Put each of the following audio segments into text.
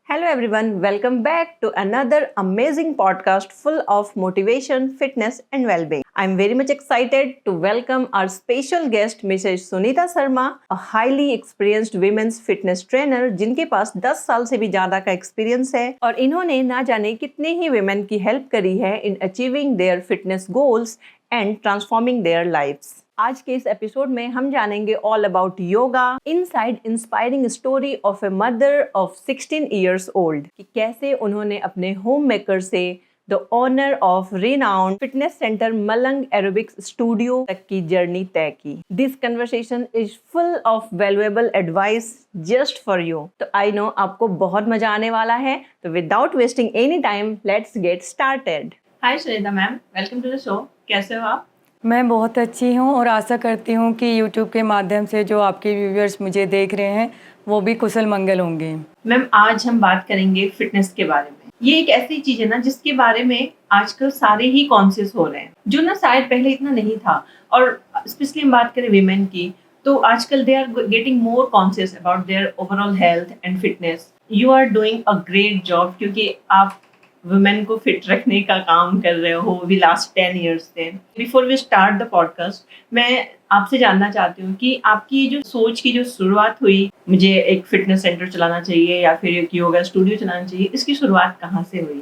Hello everyone, welcome back to another amazing podcast full of motivation, fitness and well-being. I'm very much excited to welcome our special guest Mrs. Sunita Sharma, a highly experienced women's fitness trainer जिनके पास 10 साल से भी ज्यादा का experience है और इन्होंने ना जाने कितने ही women की हेल्प करी है in achieving their fitness goals and transforming their lives. आज के इस एपिसोड में हम जानेंगे all about yoga inside inspiring story of a mother of 16 years old कि कैसे उन्होंने अपने होम मेकर से the owner of renowned fitness centre Malang aerobics studio तक की जर्नी तय की। This conversation is full of valuable advice just for you. तो आई नो आपको बहुत मजा आने वाला है, तो without wasting any time let's get started. Hi Sunita ma'am, welcome to the show. कैसे हो आप? मैं बहुत अच्छी हूँ और आशा करती हूँ कि YouTube के माध्यम से जो आपके व्यूअर्स मुझे देख रहे हैं वो भी कुशल मंगल होंगे। मैम, आज हम बात करेंगे फिटनेस के बारे में। ये एक ऐसी चीज है ना जिसके बारे में आजकल सारे ही कॉन्शियस हो रहे हैं, जो ना शायद पहले इतना नहीं था। और स्पेशली हम बात करें वीमेन की, तो आजकल they are getting more conscious about their overall health and fitness. You are doing a great job, क्योंकि आप वुमेन को फिट रखने का काम कर रहे हो भी लास्ट 10 ईयर्स से। Before we start the podcast, मैं आपसे जानना चाहती हूँ कि आपकी जो सोच की जो शुरुआत हुई, मुझे एक फिटनेस सेंटर चलाना चाहिए या फिर एक योगा स्टूडियो चलाना चाहिए, इसकी शुरुआत कहाँ से हुई?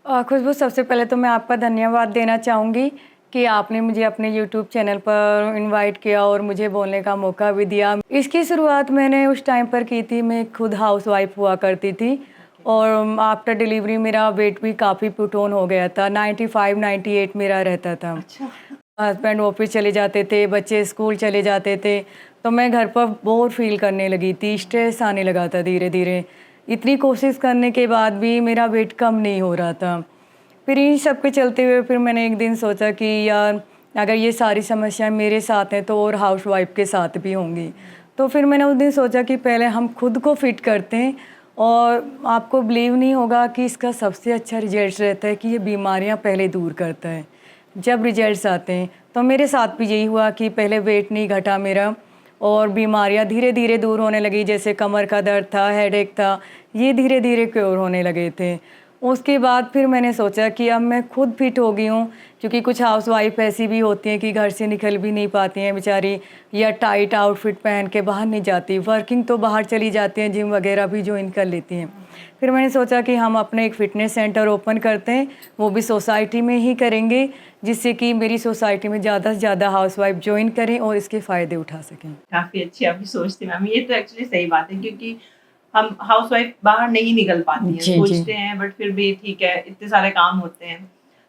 खुशबू, सबसे पहले तो मैं आपका धन्यवाद देना चाहूँगी कि आपने मुझे अपने YouTube चैनल पर इनवाइट किया और मुझे बोलने का मौका भी दिया। इसकी शुरुआत मैंने उस टाइम पर की थी, मैं खुद हाउसवाइफ हुआ करती थी और आफ्टर डिलीवरी मेरा वेट भी काफ़ी पुट ऑन हो गया था। 95-98 मेरा रहता था। अच्छा। हस्बैंड ऑफिस चले जाते थे, बच्चे स्कूल चले जाते थे, तो मैं घर पर बोर फील करने लगी थी, स्ट्रेस आने लगा था धीरे धीरे। इतनी कोशिश करने के बाद भी मेरा वेट कम नहीं हो रहा था। फिर इन सब के चलते हुए फिर मैंने एक दिन सोचा कि यार, अगर ये सारी समस्याएं मेरे साथ हैं तो और हाउसवाइफ के साथ भी होंगी। तो फिर मैंने उस दिन सोचा कि पहले हम खुद को फिट करते हैं, और आपको बिलीव नहीं होगा कि इसका सबसे अच्छा रिजल्ट रहता है कि ये बीमारियां पहले दूर करता है जब रिजल्ट्स आते हैं। तो मेरे साथ भी यही हुआ कि पहले वेट नहीं घटा मेरा और बीमारियां धीरे धीरे दूर होने लगी। जैसे कमर का दर्द था, हेडेक था, ये धीरे धीरे क्योर होने लगे थे। उसके बाद फिर मैंने सोचा कि अब मैं खुद फिट हो गई हूँ, क्योंकि कुछ हाउसवाइफ ऐसी भी होती हैं कि घर से निकल भी नहीं पाती हैं बेचारी, या टाइट आउटफिट पहन के बाहर नहीं जाती, वर्किंग तो बाहर चली जाती हैं, जिम वगैरह भी ज्वाइन कर लेती हैं। फिर मैंने सोचा कि हम अपने एक फ़िटनेस सेंटर ओपन करते हैं, वो भी सोसाइटी में ही करेंगे, जिससे कि मेरी सोसाइटी में ज़्यादा से ज़्यादा हाउसवाइफ ज्वाइन करें और इसके फ़ायदे उठा सकें। काफी अच्छी आपकी सोच थी मैम। ये तो एक्चुअली सही बात है, क्योंकि हम हाउसवाइफ बाहर नहीं निकल पाती हैं। जी, सोचते हैं बट फिर भी ठीक है, इतने सारे काम होते हैं।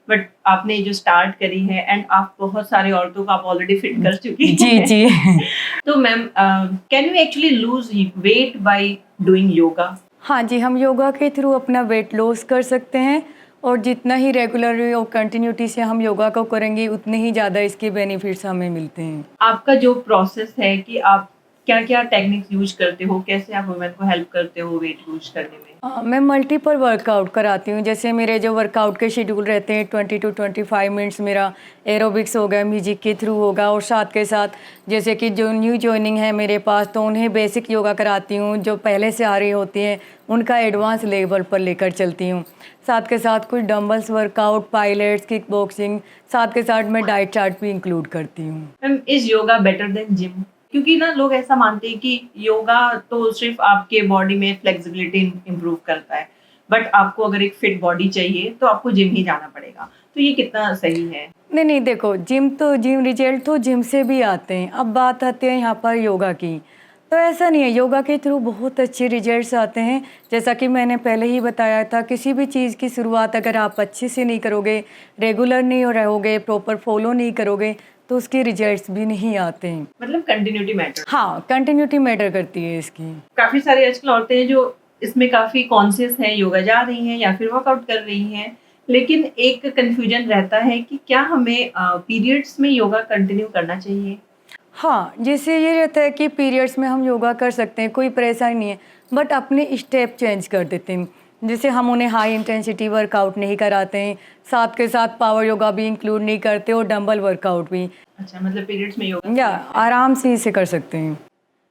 बट आपने जो स्टार्ट करी है एंड आप बहुत सारी औरतों को आप ऑलरेडी फिट कर चुकी हैं। जी। तो ma'am, can you actually lose weight by doing yoga? हाँ जी, हम योगा के थ्रू अपना वेट लॉस कर सकते हैं, और जितना ही रेगुलर और कंटिन्यूटी से हम योगा को करेंगे उतने ही ज़्यादा इसके बेनिफिट्स हमें मिलते हैं। आपका जो प्रोसेस है कि आप क्या क्या टेक्निक्स यूज करते हो, कैसे आप वुमेन को हेल्प करते हो वेट लूज करने में? मैं मल्टीपल वर्कआउट कराती हूँ। जैसे मेरे जो वर्कआउट के शेड्यूल रहते हैं, 20 to 25 मिनट्स मेरा एरोबिक्स होगा, म्यूजिक के थ्रू होगा, और साथ के साथ जैसे कि जो न्यू जॉइनिंग है मेरे पास, तो उन्हें बेसिक योगा कराती हूँ। जो पहले से आ रही होती हैं उनका एडवांस लेवल पर लेकर चलती हूँ। साथ के साथ कुछ dumbbells workout, pilots, kick boxing, साथ के साथ मैं डाइट चार्ट भी इंक्लूड करती हूँ। Ma'am, is yoga better than gym? क्योंकि ना लोग ऐसा मानते हैं कि योगा तो सिर्फ आपके बॉडी में फ्लेक्सिबिलिटी इंप्रूव करता है, बट आपको अगर एक फिट बॉडी चाहिए तो आपको जिम ही जाना पड़ेगा। तो ये कितना सही है? नहीं, देखो, जिम रिजल्ट तो जिम से भी आते हैं। अब बात आती है यहाँ पर योगा की, तो ऐसा नहीं है, योगा के थ्रू बहुत अच्छे रिजल्ट्स आते हैं। जैसा कि मैंने पहले ही बताया था, किसी भी चीज़ की शुरुआत अगर आप अच्छे से नहीं करोगे, रेगुलर नहीं रहोगे, प्रॉपर फॉलो नहीं करोगे, तो उसके रिजल्ट्स भी नहीं आते हैं। मतलब कंटिन्यूटी मैटर। हाँ, कंटिन्यूटी मैटर करती है इसकी। काफी सारी आजकल औरतें हैं जो इसमें काफी कॉन्शियस हैं, योगा जा रही हैं या फिर वर्कआउट कर रही हैं, लेकिन एक कंफ्यूजन रहता है कि क्या हमें पीरियड्स में योगा कंटिन्यू करना चाहिए? हाँ, जैसे ये रहता है कि पीरियड्स में हम योगा कर सकते हैं, कोई परेशानी नहीं है, बट अपने स्टेप चेंज कर देते हैं। जैसे हम उन्हें हाई इंटेंसिटी वर्कआउट नहीं कराते हैं, साथ के साथ पावर योगा भी इंक्लूड नहीं करते और डंबल वर्कआउट भी, अच्छा, मतलब पीरियड्स में योगा या आराम से इसे कर सकते हैं।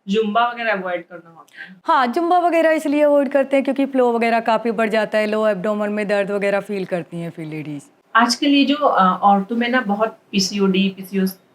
जुम्बा वगैरह अवॉइड करना होता है? हाँ, जुम्बा वगैरह इसलिए अवॉइड करते हैं क्योंकि फ्लो वगैरह काफ़ी बढ़ जाता है, लो एब्डोमेन में दर्द वगैरह फ़ील करती हैं फिर लेडीज़। आजकल ये जो औरतों में ना बहुत पीसीओडी,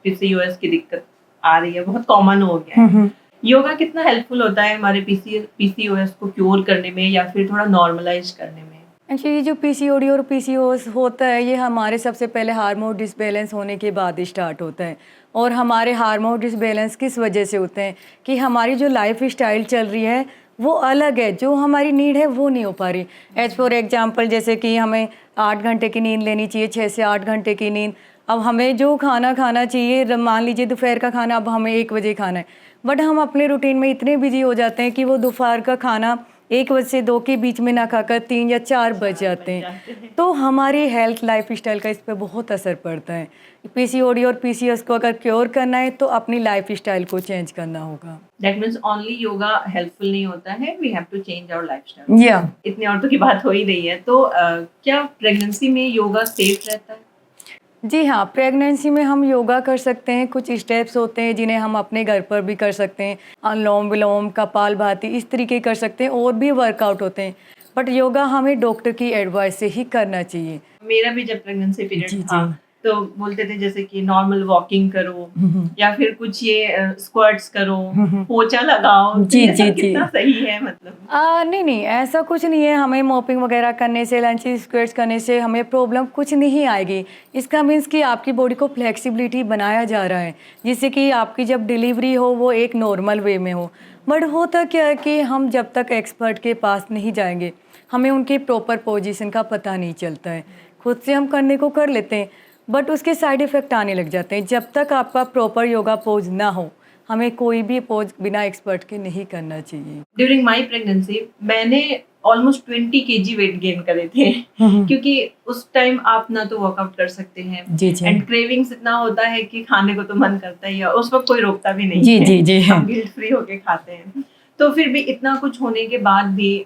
पीसीओएस की दिक्कत आ रही है, बहुत कॉमन हो गया है। योगा कितना हेल्पफुल होता है हमारे पीसीओएस को क्योर करने में या फिर थोड़ा नॉर्मलाइज करने में? एक्चुअली जो पीसीओडी और पीसीओएस होता है ये हमारे सबसे पहले हार्मोन डिसबैलेंस होने के बाद ही स्टार्ट होता है। और हमारे हार्मोन डिसबैलेंस किस वजह से होते हैं कि हमारी जो लाइफ स्टाइल चल रही है वो अलग है, जो हमारी नीड है वो नहीं हो पा रही। एज फॉर एग्जांपल जैसे कि हमें 8 घंटे की नींद लेनी चाहिए, 6 से 8 घंटे की नींद। अब हमें जो खाना खाना चाहिए, मान लीजिए दोपहर का खाना अब हमें 1 बजे खाना है, बट हम अपने रूटीन में इतने बिजी हो जाते हैं कि वो दोपहर का खाना 1 बजे से 2 के बीच में ना खाकर 3 या 4 बज जाते हैं। तो हमारी हेल्थ लाइफस्टाइल का इस पे बहुत असर पड़ता है। पीसीओडी और पीसीओएस को अगर क्योर करना है तो अपनी लाइफस्टाइल को चेंज करना होगा। That means only yoga helpful नहीं होता है, we have to change our lifestyle. या इतनी औरतों की बात हो ही रही है, तो क्या प्रेगनेंसी में योगा सेफ रहता है? जी हाँ, प्रेगनेंसी में हम योगा कर सकते हैं। कुछ स्टेप्स होते हैं जिन्हें हम अपने घर पर भी कर सकते हैं। अनुलोम विलोम, कपालभाति इस तरीके कर सकते हैं, और भी वर्कआउट होते हैं। बट योगा हमें डॉक्टर की एडवाइस से ही करना चाहिए। मेरा भी जब प्रेगनेंसी पीरियड जी, था जी। तो बोलते थे जैसे कि नॉर्मल वॉकिंग करो या फिर कुछ ये स्क्वाट्स करो, पोछा लगाओ, तो जी, ये जी, सब जी। कितना सही है मतलब? नहीं, नहीं, ऐसा कुछ नहीं है। हमें मॉपिंग वगैरह करने से, लंच स्क्वेट्स करने से हमें प्रॉब्लम कुछ नहीं आएगी। इसका मीन्स कि आपकी बॉडी को फ्लेक्सिबिलिटी बनाया जा रहा है, जिससे कि आपकी जब डिलीवरी हो वो एक नॉर्मल वे में हो। बट होता क्या है कि हम जब तक एक्सपर्ट के पास नहीं जाएंगे, हमें उनके प्रॉपर पोजीशन का पता नहीं चलता है। खुद से हम करने को कर लेते हैं, बट उसके साइड इफ़ेक्ट आने लग जाते हैं। जब तक आपका प्रॉपर योगा पोज ना हो, हमें कोई भी पोज बिना एक्सपर्ट के नहीं करना चाहिए। ड्यूरिंग माई प्रेगनेंसी मैंने ऑलमोस्ट 20 केजी वेट गेन करे थे क्योंकि उस टाइम आप ना तो वर्कआउट कर सकते हैं जी, जी। एंड क्रेविंग्स इतना होता है कि खाने को तो मन करता ही है, उस वक्त कोई रोकता भी नहीं जी, है। जी, जी। हम गिल्ट फ्री होके खाते हैं। तो फिर भी इतना कुछ होने के बाद भी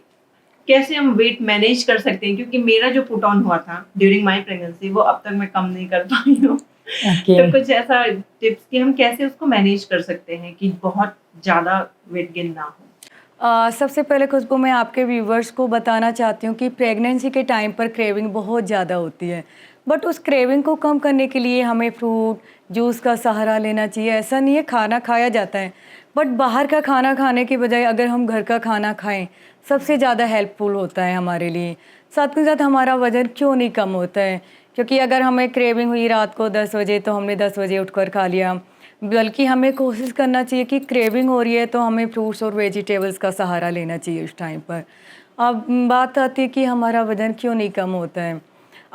कैसे हम वेट मैनेज कर सकते हैं, क्योंकि मेरा जो पुट ऑन हुआ था ड्यूरिंग माई प्रेगनेंसी वो अब तक मैं कम नहीं कर पाई हूँ। ओके। तो कुछ ऐसा टिप्स कि हम कैसे उसको मैनेज कर सकते हैं कि बहुत ज्यादा वेट गेन ना हो? सबसे पहले खुशबू मैं आपके व्यूवर्स को बताना चाहती हूँ कि प्रेगनेंसी के टाइम पर क्रेविंग बहुत ज़्यादा होती है, बट उस क्रेविंग को कम करने के लिए हमें फ्रूट जूस का सहारा लेना चाहिए। ऐसा नहीं है, खाना खाया जाता है, बट बाहर का खाना खाने के बजाय अगर हम घर का खाना खाएं सबसे ज़्यादा हेल्पफुल होता है हमारे लिए। साथ के साथ हमारा वज़न क्यों नहीं कम होता है, क्योंकि अगर हमें क्रेविंग हुई रात को 10 बजे तो हमने 10 बजे उठकर खा लिया, बल्कि हमें कोशिश करना चाहिए कि क्रेविंग हो रही है तो हमें फ्रूट्स और वेजिटेबल्स का सहारा लेना चाहिए उस टाइम पर। अब बात आती है कि हमारा वज़न क्यों नहीं कम होता है।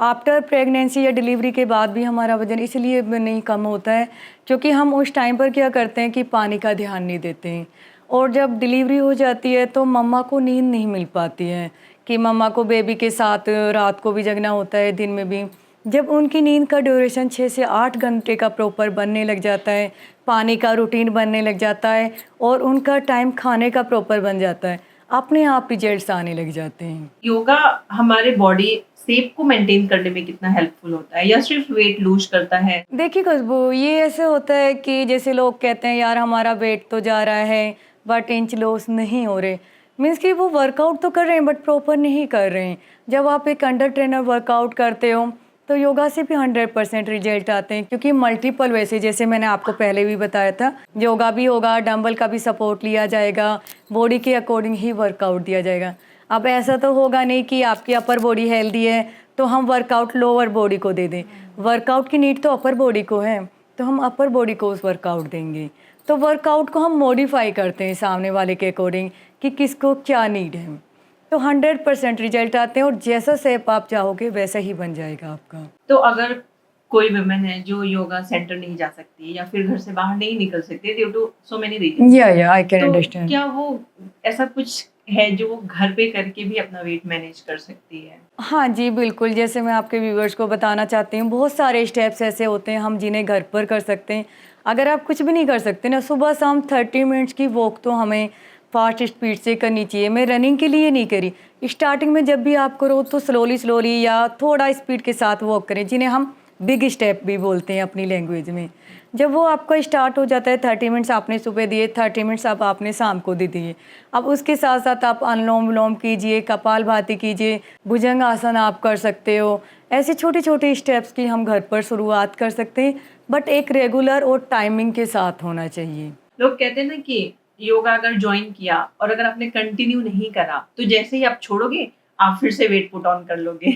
आफ्टर प्रेगनेंसी या डिलीवरी के बाद भी हमारा वज़न इसलिए नहीं कम होता है क्योंकि हम उस टाइम पर क्या करते हैं कि पानी का ध्यान नहीं देते हैं, और जब डिलीवरी हो जाती है तो मम्मा को नींद नहीं मिल पाती है कि मम्मा को बेबी के साथ रात को भी जगना होता है, दिन में भी। जब उनकी नींद का ड्यूरेशन 6 से 8 घंटे का प्रॉपर बनने लग जाता है, पानी का रूटीन बनने लग जाता है और उनका टाइम खाने का प्रॉपर बन जाता है, अपने आप रिजल्ट्स आने लग जाते हैं। योगा हमारे बॉडी शेप को मेंटेन करने में कितना हेल्पफुल होता है या सिर्फ वेट लूज करता है? देखिए खुशबू, ये ऐसे होता है कि जैसे लोग कहते हैं यार हमारा वेट तो जा रहा है बट इंच लॉस नहीं हो रहे, मीन्स कि वो वर्कआउट तो कर रहे हैं बट प्रॉपर नहीं कर रहे हैं। जब आप एक अंडर ट्रेनर वर्कआउट करते हो तो योगा से भी 100% रिजल्ट आते हैं, क्योंकि मल्टीपल वैसे जैसे मैंने आपको पहले भी बताया था, योगा भी होगा, डंबल का भी सपोर्ट लिया जाएगा, बॉडी के अकॉर्डिंग ही वर्कआउट दिया जाएगा। अब ऐसा तो होगा नहीं कि आपकी अपर बॉडी हेल्दी है तो हम वर्कआउट लोअर बॉडी को दे दें। वर्कआउट की नीड तो अपर बॉडी को है, तो हम अपर बॉडी को उस वर्कआउट देंगे। तो वर्कआउट को हम मॉडिफाई करते हैं सामने वाले के अकॉर्डिंग कि किसको क्या नीड है, तो 100% रिजल्ट आते हैं और जैसा शेप आप चाहोगे वैसा ही बन जाएगा आपका। तो अगर कोई वुमेन है जो योगा सेंटर नहीं जा सकती या फिर घर से बाहर नहीं निकल सकती due to so many reason, या आई कैन तो अंडरस्टैंड। क्या वो ऐसा कुछ है जो वो घर पे करके भी अपना वेट मैनेज कर सकती है? हाँ जी, बिल्कुल। जैसे मैं आपके व्यूवर्स को बताना चाहती हूँ, बहुत सारे स्टेप्स ऐसे होते हैं हम जिन्हें घर पर कर सकते हैं। अगर आप कुछ भी नहीं कर सकते ना, सुबह शाम 30 मिनट्स की वॉक तो हमें फास्ट स्पीड से करनी चाहिए। मैं रनिंग के लिए नहीं करी, स्टार्टिंग में जब भी आप करो तो स्लोली या थोड़ा स्पीड के साथ वॉक करें, जिन्हें हम बिग स्टेप भी बोलते हैं अपनी लैंग्वेज में। जब वो आपका स्टार्ट हो जाता है 30 मिनट्स आपने सुबह दिए, 30 मिनट्स अब आपने शाम को दे दिए। अब उसके साथ साथ आप अनुलोम विलोम कीजिए, कपालभाति कीजिए, भुजंग आसन आप कर सकते हो। ऐसे छोटे छोटे स्टेप्स की हम घर पर शुरुआत कर सकते हैं, बट एक रेगुलर और टाइमिंग के साथ होना चाहिए। लोग कहते हैं ना कि योगा अगर ज्वाइन किया और अगर आपने कंटिन्यू नहीं करा तो जैसे ही आप छोड़ोगे आप फिर से वेट पुट ऑन कर लोगे।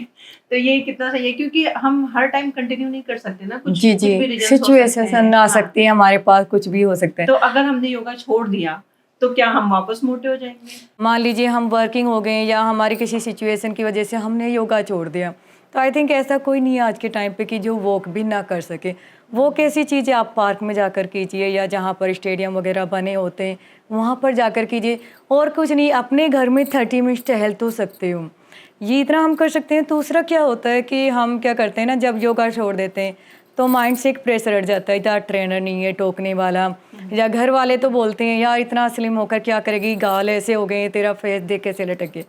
तो ये कितना सही है, क्योंकि हम हर टाइम कंटिन्यू नहीं कर सकते ना, कुछ जी कुछ जी, भी रिजल्ट्स हो सकते सिचुएशन हैं। आ हाँ, सकती है हमारे पास, कुछ भी हो सकता है। तो अगर हमने योगा छोड़ दिया तो क्या हम वापस मोटे हो जाएंगे? मान लीजिए हम वर्किंग हो गए या हमारी किसी सिचुएशन की वजह से हमने योगा छोड़ दिया, तो आई थिंक ऐसा कोई नहीं है आज के टाइम पे कि जो वॉक भी ना कर सके। वो कैसी चीज़ें आप पार्क में जाकर कीजिए या जहाँ पर स्टेडियम वगैरह बने होते हैं वहाँ पर जाकर कीजिए। और कुछ नहीं, अपने घर में 30 मिनट टहल तो सकते हो, ये इतना हम कर सकते हैं। दूसरा क्या होता है कि हम क्या करते हैं ना, जब योगा छोड़ देते हैं तो माइंड से एक प्रेशर हट जाता है, यार ट्रेनर नहीं है टोकने वाला, या घर वाले तो बोलते हैं यार इतना स्लिम होकर क्या करेगी, गाल ऐसे हो गए, तेरा फेस देख कैसे लटक गए।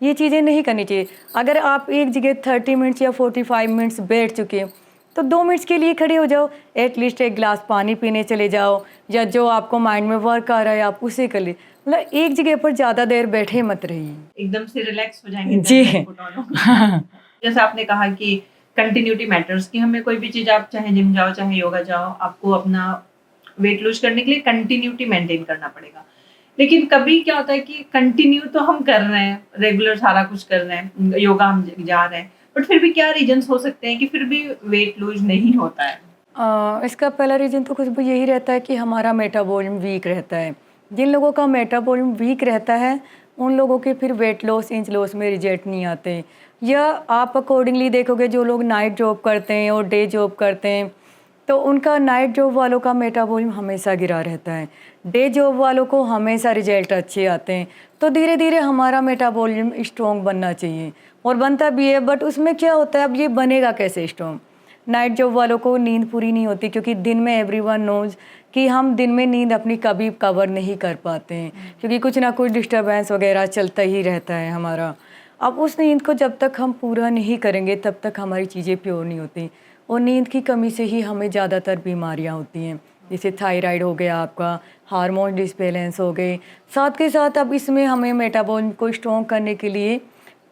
ये चीज़ें नहीं करनी चाहिए। अगर आप एक जगह 30 मिनट्स या 45 मिनट्स बैठ चुके हैं तो 2 मिनट्स के लिए खड़े हो जाओ, एटलीस्ट एक गिलास पानी पीने चले जाओ, या जो आपको माइंड में वर्क आ रहा है आप उसे कर लिए। मतलब एक जगह पर ज़्यादा देर बैठे मत रहिए। एकदम से रिलैक्स हो जाएंगे जी। जब put on होगा। जैसे आपने कहा कि कंटिन्यूटी मैटर्स, कि हमें कोई भी चीज, आप चाहे जिम जाओ चाहे योगा जाओ, आपको अपना वेट लूज करने के लिए कंटिन्यूटी मेंटेन करना पड़ेगा। लेकिन कभी क्या होता है कि कंटिन्यू तो हम कर रहे हैं, रेगुलर सारा कुछ कर रहे हैं, योगा हम जा रहे हैं, बट फिर भी क्या रीजंस हो सकते हैं कि फिर भी वेट लूज नहीं होता है? इसका पहला रीज़न तो खुशबू यही रहता है कि हमारा मेटाबॉलिज्म वीक रहता है। जिन लोगों का मेटाबॉलिज्म वीक रहता है उन लोगों के फिर वेट लॉस, इंच लॉस में रिजल्ट नहीं आते। या आप अकॉर्डिंगली देखोगे, जो लोग नाइट जॉब करते हैं और डे जॉब करते हैं तो उनका, नाइट जॉब वालों का मेटाबॉलिज्म हमेशा गिरा रहता है, डे जॉब वालों को हमेशा रिजल्ट अच्छे आते हैं। तो धीरे धीरे हमारा मेटाबॉलिज्म स्ट्रॉन्ग बनना चाहिए और बनता भी है, बट उसमें क्या होता है, अब ये बनेगा कैसे स्ट्रॉन्ग? नाइट जॉब वालों को नींद पूरी नहीं होती, क्योंकि दिन में एवरीवन नोज कि हम दिन में नींद अपनी कभी कवर नहीं कर पाते हैं, क्योंकि कुछ ना कुछ डिस्टर्बेंस वगैरह चलता ही रहता है हमारा। अब उस नींद को जब तक हम पूरा नहीं करेंगे तब तक हमारी चीज़ें प्योर नहीं होती, और नींद की कमी से ही हमें ज़्यादातर बीमारियां होती हैं, जैसे थायराइड हो गया आपका, हार्मोन डिसबैलेंस हो गए। साथ के साथ अब इसमें हमें मेटाबॉलिज्म को स्ट्रॉन्ग करने के लिए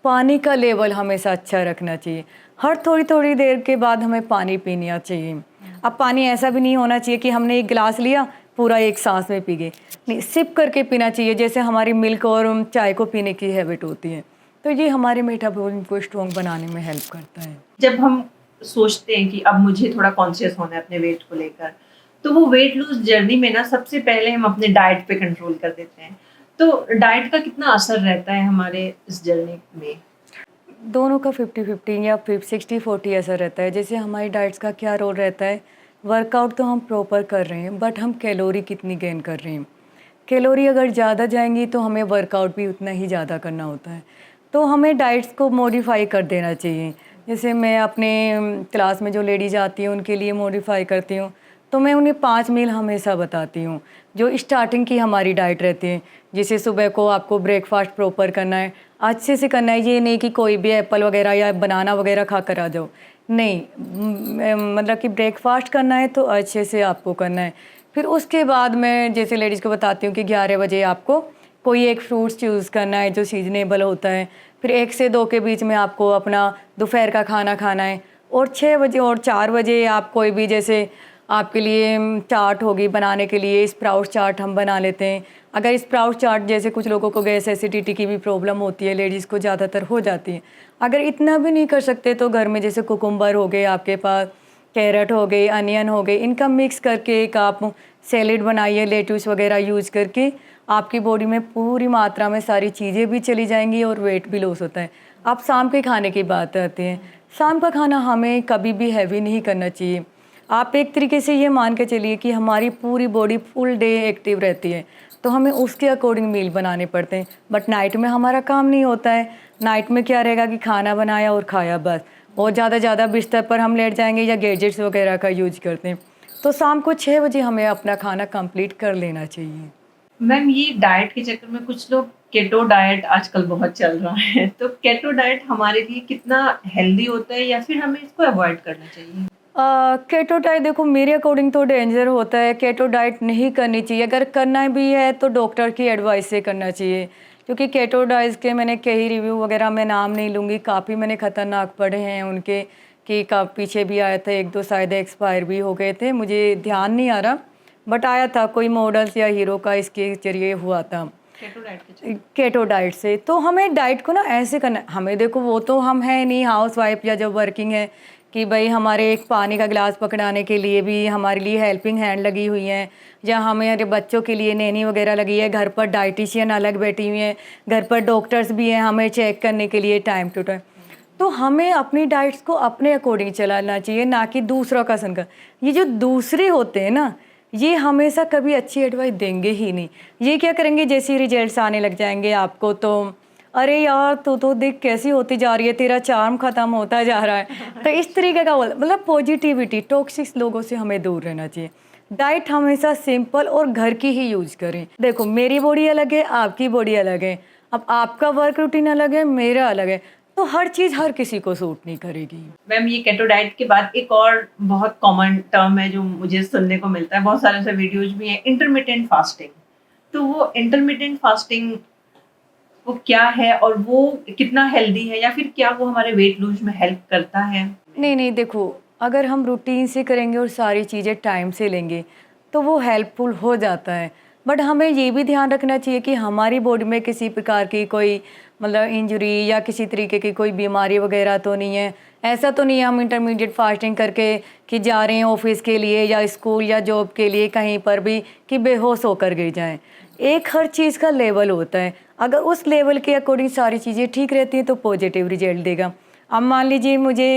पानी का लेवल हमेशा अच्छा रखना चाहिए। हर थोड़ी थोड़ी देर के बाद हमें पानी पीना चाहिए। अब पानी ऐसा भी नहीं होना चाहिए कि हमने एक गिलास लिया पूरा एक सांस में पी गए, नहीं, सिप करके पीना चाहिए, जैसे हमारी मिल्क और चाय को पीने की हैबिट होती है। तो ये हमारे मेटाबॉलिज्म को स्ट्रॉन्ग बनाने में हेल्प करता है। जब हम सोचते हैं कि अब मुझे थोड़ा कॉन्शियस होना है अपने वेट को लेकर, तो वो वेट लूज जर्नी में ना सबसे पहले हम अपने डाइट पे कंट्रोल कर देते हैं। तो डाइट का कितना असर रहता है हमारे इस जर्नी में? दोनों का 50-50 या 60-40 ऐसा रहता है। जैसे हमारी डाइट्स का क्या रोल रहता है, वर्कआउट तो हम प्रॉपर कर रहे हैं, बट हम कैलोरी कितनी गेन कर रहे हैं। कैलोरी अगर ज़्यादा जाएंगी तो हमें वर्कआउट भी उतना ही ज़्यादा करना होता है। तो हमें डाइट्स को मॉडिफाई कर देना चाहिए। जैसे मैं अपने क्लास में जो लेडीज आती हैं उनके लिए मॉडिफाई करती हूँ, तो मैं उन्हें 5 मील हमेशा बताती हूँ जो स्टार्टिंग की हमारी डाइट रहती है। जैसे सुबह को आपको ब्रेकफास्ट प्रॉपर करना है, अच्छे से करना है, ये नहीं कि कोई भी एप्पल वगैरह या बनाना वगैरह खा कर आ जाओ, नहीं, मतलब कि ब्रेकफास्ट करना है तो अच्छे से आपको करना है। फिर उसके बाद मैं जैसे लेडीज़ को बताती हूँ कि 11 बजे आपको कोई एक फ्रूट्स चूज़ करना है जो सीजनेबल होता है। फिर 1 से 2 के बीच में आपको अपना दोपहर का खाना खाना है, और 6 बजे और 4 बजे आप कोई भी, जैसे आपके लिए चाट होगी बनाने के लिए, स्प्राउट चाट हम बना लेते हैं। अगर स्प्राउट चाट, जैसे कुछ लोगों को गैस एसिडिटी की भी प्रॉब्लम होती है, लेडीज़ को ज़्यादातर हो जाती है, अगर इतना भी नहीं कर सकते तो घर में जैसे कुकुम्बर हो गए आपके पास, कैरेट हो गए, अनियन हो गए, इनका मिक्स करके एक आप सैलेड बनाइए, लेट्यूस वगैरह यूज़ करके, आपकी बॉडी में पूरी मात्रा में सारी चीज़ें भी चली जाएंगी और वेट भी लॉस होता है। अब शाम के खाने की बात आती है, शाम का खाना हमें कभी भी हैवी नहीं करना चाहिए। आप एक तरीके से ये मान के चलिए कि हमारी पूरी बॉडी फुल डे एक्टिव रहती है, तो हमें उसके अकॉर्डिंग मील बनाने पड़ते हैं। बट नाइट में हमारा काम नहीं होता है। नाइट में क्या रहेगा कि खाना बनाया और खाया बस, और ज़्यादा बिस्तर पर हम लेट जाएंगे या गैजेट्स वगैरह का यूज करते हैं। तो शाम को 6 बजे हमें अपना खाना कंप्लीट कर लेना चाहिए। मैम, ये डाइट के चक्कर में कुछ लोग केटो डाइट आजकल बहुत चल रहा है, तो केटो डाइट हमारे लिए कितना हेल्दी होता है या फिर हमें इसको अवॉइड करना चाहिए? केटो डाइट देखो मेरे अकॉर्डिंग तो डेंजर होता है, केटो डाइट नहीं करनी चाहिए। अगर करना भी है तो डॉक्टर की एडवाइस से करना चाहिए, क्योंकि केटो डाइट के मैंने कई रिव्यू वगैरह मैं नाम नहीं लूँगी, काफ़ी मैंने ख़तरनाक पढ़े हैं उनके, कि पीछे भी आया था, 1-2 शायद एक्सपायर भी हो गए थे, मुझे ध्यान नहीं आ रहा, बट आया था कोई मॉडल्स या हीरो का इसके जरिए हुआ था केटो डाइट से। तो हमें डाइट को ना ऐसे करना, हमें देखो वो तो हम हैं नहीं हाउस वाइफ या जो वर्किंग है, कि भाई हमारे एक पानी का गिलास पकड़ाने के लिए भी हमारे लिए हेल्पिंग हैंड लगी हुई हैं, या हमारे बच्चों के लिए नैनी वगैरह लगी है, घर पर डाइटिशियन अलग बैठी हुई हैं, घर पर डॉक्टर्स भी हैं हमें चेक करने के लिए टाइम टू टाइम। तो हमें अपनी डाइट्स को अपने अकॉर्डिंग चलाना चाहिए, ना कि दूसरों का सुनकर। ये जो दूसरे होते हैं ना, ये हमेशा कभी अच्छी एडवाइस देंगे ही नहीं। ये क्या करेंगे, जैसे रिजल्ट्स आने लग जाएंगे आपको तो अरे यार तू तो देख कैसी होती जा रही है, तेरा चार्म खत्म होता जा रहा है। तो इस तरीके का मतलब पॉजिटिविटी, टॉक्सिक लोगों से हमें दूर रहना चाहिए। डाइट हमेशा सिंपल और घर की ही यूज करें। देखो मेरी बॉडी अलग है, आपकी बॉडी अलग है, अब आपका वर्क रूटीन अलग है, मेरा अलग है, तो हर चीज़ हर किसी को सूट नहीं करेगी। मैम ये केटो डाइट के बाद एक और बहुत कॉमन टर्म है जो मुझे सुनने को मिलता है, बहुत सारे ऐसे वीडियोज भी हैं, इंटरमिटेंट फास्टिंग। तो वो इंटरमिटेंट फास्टिंग वो क्या है और वो कितना हेल्दी है, या फिर क्या वो हमारे वेट लूज में हेल्प करता है? नहीं नहीं, देखो अगर हम रूटीन से करेंगे और सारी चीज़ें टाइम से लेंगे तो वो हेल्पफुल हो जाता है, बट हमें ये भी ध्यान रखना चाहिए कि हमारी बॉडी में किसी प्रकार की कोई मतलब इंजरी या किसी तरीके की कोई बीमारी वगैरह तो नहीं है। ऐसा तो नहीं है हम इंटरमीडिएट फास्टिंग करके कि जा रहे हैं ऑफिस के लिए या स्कूल या जॉब के लिए कहीं पर भी कि बेहोश होकर गिर जाएं। एक हर चीज़ का लेवल होता है, अगर उस लेवल के अकॉर्डिंग सारी चीज़ें ठीक रहती हैं तो पॉजिटिव रिजल्ट देगा। अब मान लीजिए मुझे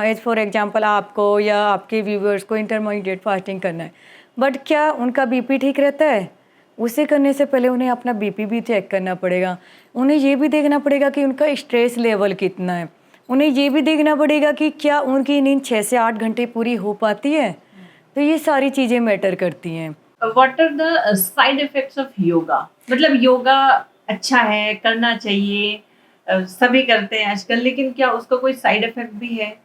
एज फॉर एग्जांपल आपको या आपके व्यूवर्स को इंटरमीडिएट फास्टिंग करना है, बट क्या उनका बीपी ठीक रहता है? उसे करने से पहले उन्हें अपना बीपी भी चेक करना पड़ेगा। उन्हें ये भी देखना पड़ेगा कि उनका स्ट्रेस लेवल कितना है। उन्हें ये भी देखना पड़ेगा कि क्या उनकी नींद 6 से 8 घंटे पूरी हो पाती है। तो ये सारी चीज़ें मैटर करती हैं। What are the side effects of yoga? मतलब योगा अच्छा है, करना चाहिए, सभी करते हैं आजकल, लेकिन क्या उसका कोई साइड इफेक्ट भी है?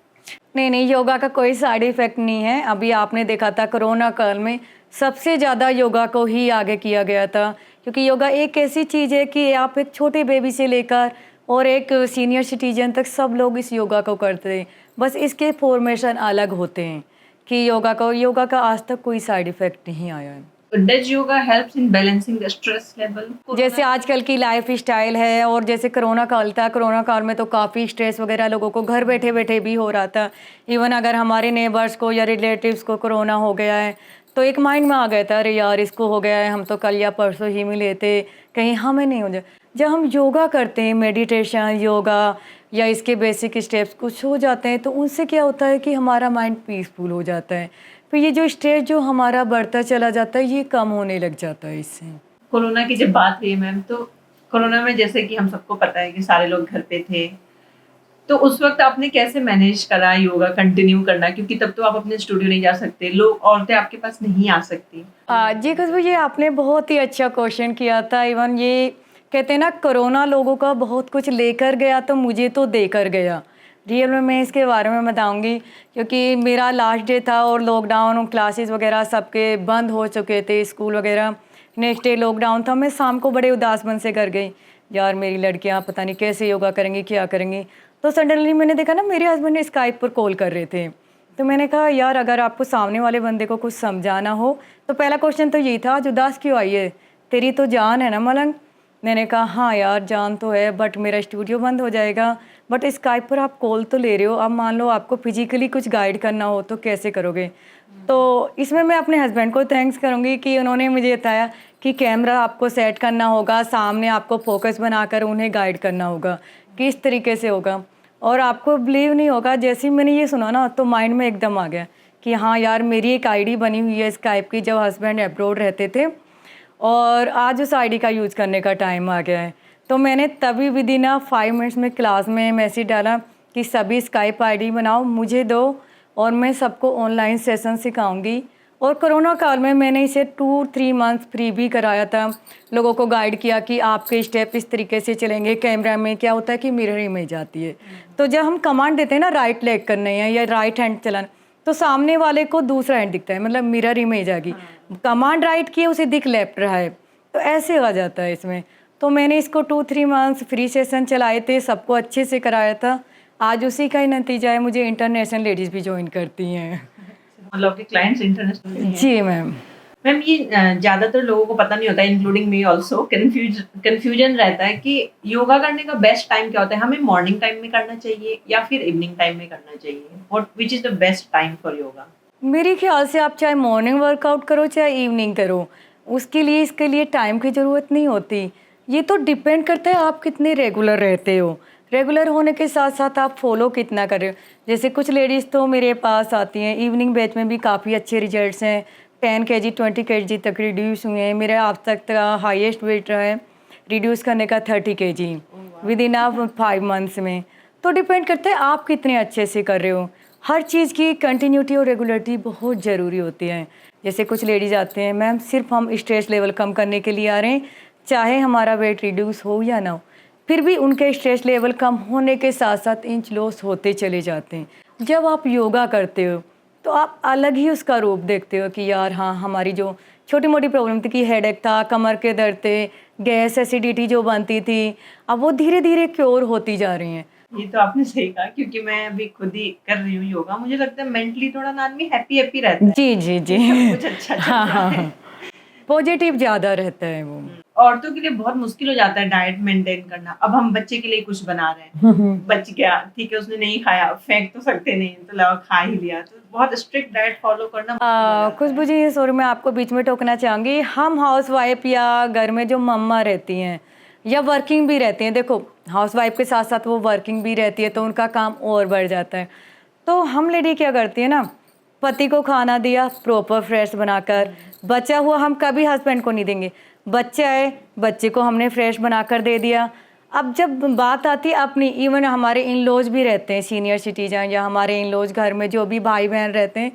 नहीं नहीं, योगा का कोई साइड इफ़ेक्ट नहीं है। अभी आपने देखा था कोरोना काल में सबसे ज़्यादा योगा को ही आगे किया गया था, क्योंकि योगा एक ऐसी चीज़ है कि आप एक छोटे बेबी से लेकर और एक सीनियर सिटीजन तक सब लोग इस योगा को करते हैं। बस इसके फॉर्मेशन अलग होते हैं कि योगा का आज तक कोई साइड इफ़ेक्ट नहीं आया है। Does yoga helps in balancing the stress level? जैसे आजकल की लाइफ स्टाइल है और जैसे कोरोना काल था, कोरोना काल में तो काफ़ी स्ट्रेस वगैरह लोगों को घर बैठे बैठे भी हो रहा था। इवन अगर हमारे नेबर्स को या रिलेटिव्स को कोरोना हो गया है तो एक माइंड में आ गया था, अरे यार इसको हो गया है, हम तो कल या परसों ही मिले थे, कहीं हमें नहीं हो जाए। जब हम योगा करते हैं, मेडिटेशन योगा या इसके बेसिक स्टेप्स कुछ हो जाते हैं, तो उनसे क्या होता है कि हमारा माइंड पीसफुल हो जाता है। फिर ये जो स्ट्रेस जो हमारा बढ़ता चला जाता है ये कम होने लग जाता है इससे। कोरोना की जब बात हुई मैम, तो कोरोना में जैसे कि हम सबको पता है कि सारे लोग घर पे थे, तो उस वक्त आपने कैसे मैनेज करा योगा कंटिन्यू करना? क्योंकि तब तो आप अपने स्टूडियो नहीं जा सकते, लोग औरतें आपके पास नहीं आ सकती। जी खुशबू, ये आपने बहुत ही अच्छा क्वेश्चन किया था। इवन ये कहते हैं ना, कोरोना लोगों का बहुत कुछ लेकर गया तो मुझे तो देकर गया। रियल में मैं इसके बारे में बताऊंगी, क्योंकि मेरा लास्ट डे था और लॉकडाउन, क्लासेस वगैरह सबके बंद हो चुके थे, स्कूल वगैरह। नेक्स्ट डे लॉकडाउन था, मैं शाम को बड़े उदास मन से घर गई, यार मेरी लड़कियां पता नहीं कैसे योगा करेंगी, क्या करेंगी। तो सडनली मैंने देखा ना, मेरे हस्बैंड ने स्काइप पर कॉल कर रहे थे, तो मैंने कहा यार अगर आपको सामने वाले बंदे को कुछ समझाना हो तो पहला क्वेश्चन तो यही था, आज उदास क्यों आई है, तेरी तो जान है ना मलंग। मैंने कहा हाँ यार जान तो है, बट मेरा स्टूडियो बंद हो जाएगा, बट स्काइप पर आप कॉल तो ले रहे हो, अब मान लो आपको फिजिकली कुछ गाइड करना हो तो कैसे करोगे। तो इसमें मैं अपने हस्बैंड को थैंक्स करूँगी कि उन्होंने मुझे बताया कि कैमरा आपको सेट करना होगा, सामने आपको फोकस बनाकर उन्हें गाइड करना होगा, किस तरीके से होगा। और आपको बिलीव नहीं होगा, जैसे ही मैंने ये सुना ना तो माइंड में एकदम आ गया कि हाँ यार मेरी एक आईडी बनी हुई है स्काइप की, जब हस्बैंड अब्रॉड रहते थे, और आज उस आईडी का यूज़ करने का टाइम आ गया है। तो मैंने तभी विदिन 5 मिनट्स में क्लास में मैसेज डाला कि सभी स्काइप आईडी बनाओ, मुझे दो और मैं सबको ऑनलाइन सेशन सिखाऊंगी। और कोरोना काल में मैंने इसे 2-3 मंथ्स फ्री भी कराया था, लोगों को गाइड किया कि आपके स्टेप इस तरीके से चलेंगे। कैमरा में क्या होता है कि मिरर इमेज आती है, तो जब हम कमांड देते हैं ना राइट लेग करने हैं या राइट हैंड चलाना, तो सामने वाले को दूसरा हैंड दिखता है, मतलब मिरर इमेज आ गई। कमांड राइट किए उसे दिख लेफ्ट रहा है, तो ऐसे आ जाता है इसमें। तो मैंने इसको 2-3 मंथ्स फ्री सेशन चलाए थे, सबको अच्छे से कराया था। आज उसी का ही नतीजा है, मुझे इंटरनेशनल लेडीज़ भी ज्वाइन करती हैं। मतलब आपके क्लाइंट्स इंटरनेशनल भी हैं। जी मैम। मैम ये ज्यादातर लोगों को पता नहीं होता, इंक्लूडिंग मी ऑल्सो, कंफ्यूजन रहता है कि योगा करने का बेस्ट टाइम क्या होता है। हमें मॉर्निंग टाइम में करना चाहिए या फिर इवनिंग टाइम में करना चाहिए? What which is the best time for yoga? मेरे ख्याल से आप चाहे मॉर्निंग वर्कआउट करो चाहे इवनिंग करो, उसके लिए इसके लिए टाइम की ज़रूरत नहीं होती। ये तो डिपेंड करता है आप कितने रेगुलर रहते हो। रेगुलर होने के साथ साथ आप फॉलो कितना कर रहे हो। जैसे कुछ लेडीज़ तो मेरे पास आती हैं, इवनिंग बैच में भी काफ़ी अच्छे रिजल्ट्स हैं, 10 kg 20 kg तक रिड्यूस हुए हैं। मेरा अब तक का हाईएस्ट वेट रहा है रिड्यूस करने का 30 kg विद इन 5 मंथ्स में। तो डिपेंड करता है आप कितने अच्छे से कर रहे हो। हर चीज़ की कंटिन्यूटी और रेगुलरिटी बहुत ज़रूरी होती है। जैसे कुछ लेडीज आते हैं, मैम सिर्फ हम स्ट्रेस लेवल कम करने के लिए आ रहे हैं, चाहे हमारा वेट रिड्यूस हो या ना हो, फिर भी उनके स्ट्रेस लेवल कम होने के साथ साथ इंच लॉस होते चले जाते हैं। जब आप योगा करते हो तो आप अलग ही उसका रूप देखते हो कि यार हाँ, हमारी जो छोटी मोटी प्रॉब्लम थी कि हेडेक था, कमर के दर्द थे, गैस एसिडिटी जो बनती थी, अब वो धीरे धीरे क्योर होती जा रही हैं। ये तो आपने सही कहा, क्योंकि मैं अभी खुद ही कर रही हूँ योगा। मुझे लगता है मेंटली थोड़ा ना आदमी हैप्पी हैप्पी रहता है। जी जी जी। सब कुछ अच्छा चल हाँ रहा हाँ है। हाँ, पॉजिटिव ज़्यादा रहता है वो। औरतों के लिए बहुत मुश्किल हो जाता है डाइट मेंटेन करना। अब हम बच्चे के लिए कुछ बना रहे हैं, बच गया, ठीक है, उसने नहीं खाया, फेंक तो सकते नहीं, तो लाओ खा ही लिया, तो बहुत स्ट्रिक्ट डाइट फॉलो करना मुश्किल हो जाता है। खुशबू जी, सॉरी मैं आपको बीच में टोकना चाहूँगी। हम हाउस वाइफ या घर में जो मम्मा रहती हैं या वर्किंग भी रहती हैं, देखो हाउस वाइफ के साथ साथ वो वर्किंग भी रहती है तो उनका काम और बढ़ जाता है। तो हम लेडी क्या करती है ना, पति को खाना दिया प्रॉपर फ्रेश बनाकर, बचा हुआ हम कभी हस्बैंड को नहीं देंगे। बच्चा है, बच्चे को हमने फ्रेश बनाकर दे दिया। अब जब बात आती है अपनी, इवन हमारे इन लॉज भी रहते हैं, सीनियर सिटीजन या हमारे इन लॉज घर में जो भी भाई बहन रहते हैं,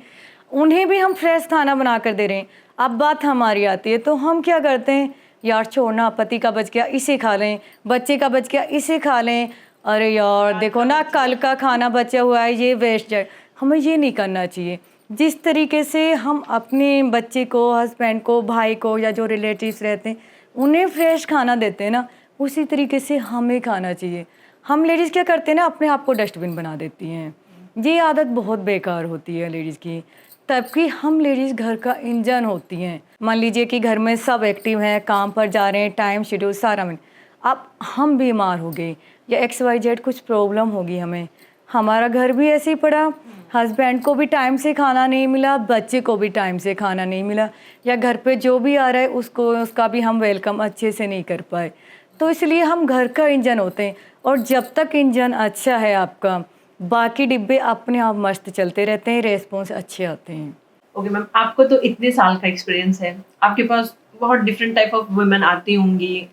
उन्हें भी हम फ्रेश खाना बना कर दे रहे हैं। अब बात हमारी आती है तो हम क्या करते हैं, यार छोड़ना, पति का बच गया इसे खा लें, बच्चे का बच गया इसे खा लें, अरे यार देखो ना कल का खाना बचा हुआ है ये वेस्ट जाए। हमें ये नहीं करना चाहिए। जिस तरीके से हम अपने बच्चे को, हस्बैंड को, भाई को या जो रिलेटिव्स रहते हैं उन्हें फ्रेश खाना देते हैं ना, उसी तरीके से हमें खाना चाहिए। हम लेडीज़ क्या करते हैं ना, अपने आप को डस्टबिन बना देती हैं। ये आदत बहुत बेकार होती है लेडीज़ की, तबकि हम लेडीज़ घर का इंजन होती हैं। मान लीजिए कि घर में सब एक्टिव हैं, काम पर जा रहे हैं, टाइम शेड्यूल सारा में, अब हम बीमार हो गए या XYZ कुछ प्रॉब्लम होगी हमें, हमारा घर भी ऐसे ही पड़ा, हस्बैंड को भी टाइम से खाना नहीं मिला, बच्चे को भी टाइम से खाना नहीं मिला, या घर पे जो भी आ रहा है उसको उसका भी हम वेलकम अच्छे से नहीं कर पाए। तो इसलिए हम घर का इंजन होते हैं, और जब तक इंजन अच्छा है आपका, बाकी डिब्बे अपने आप मस्त चलते रहते हैं, रेस्पॉन्स अच्छे आते हैं। ओके मैम, आपको तो इतने साल का एक्सपीरियंस है, आपके पास बहुत डिफरेंट टाइप ऑफ वुमेन आती होंगी,